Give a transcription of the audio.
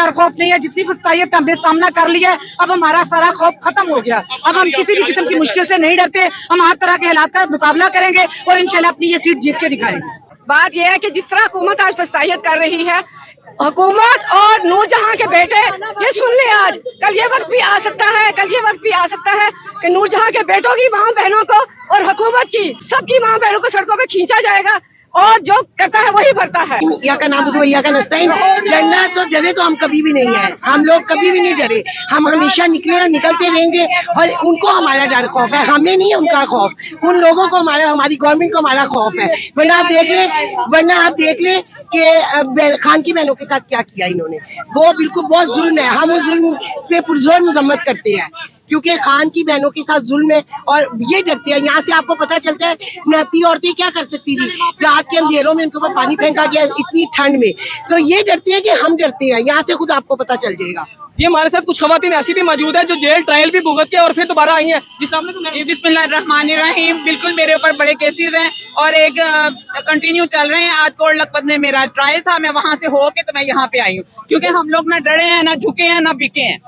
डर खौफ नहीं है, जितनी फस्तायत हमने सामना कर लिया है, अब हमारा सारा खौफ खत्म हो गया। अब हम किसी भी किस्म की मुश्किल से नहीं डरते, हम हर तरह के हालात का मुकाबला करेंगे और इंशाल्लाह अपनी ये सीट जीत के दिखाएंगे। बात यह है कि जिस तरह हुकूमत आज फस्तायत कर रही है, हुकूमत और नूरजहां के बेटे ये सुन ले, आज कल ये वक्त भी आ सकता है, कल ये वक्त भी आ सकता है कि नूरजहां के बेटों की माँ बहनों को और हुकूमत की सबकी माँ बहनों को सड़कों पे खींचा जाएगा और जो करता है वही भरता है। या का नाम या का नस्ताइन डरना तो डरे तो हम कभी भी नहीं है, हम लोग कभी भी नहीं डरे, हम हमेशा निकले और निकलते रहेंगे। और उनको हमारा डर खौफ है, हमें नहीं है उनका खौफ, उन लोगों को हमारी गवर्नमेंट को हमारा खौफ है। वरना आप देख ले कि खान की बहनों के साथ क्या किया इन्होंने, वो बिल्कुल बहुत जुल्म है। हम उस जुल्म पे पुरजोर मजम्मत करते हैं क्योंकि खान की बहनों के साथ जुल्म है और ये डरते हैं। यहाँ से आपको पता चलता है नहाती औरतें क्या कर सकती थी, रात के अंधेरों में उनके ऊपर पानी फेंका गया इतनी ठंड में, तो ये डरते हैं कि हम डरते हैं। यहाँ से खुद आपको पता चल जाएगा। ये हमारे साथ कुछ खवातीन ऐसी भी मौजूद है जो जेल ट्रायल भी भुगत के और फिर दोबारा आई हैं। जिस नाम ने बिस्मिल्लाहिर्रहमानिर्रहीम, बिल्कुल मेरे ऊपर बड़े केसेस हैं और एक कंटिन्यू चल रहे हैं। आज कोट लखपत में मेरा ट्रायल था, मैं वहां से हो के तो मैं यहाँ पे आई हूँ क्योंकि हम लोग ना डरे हैं, ना झुके हैं, ना बिके हैं।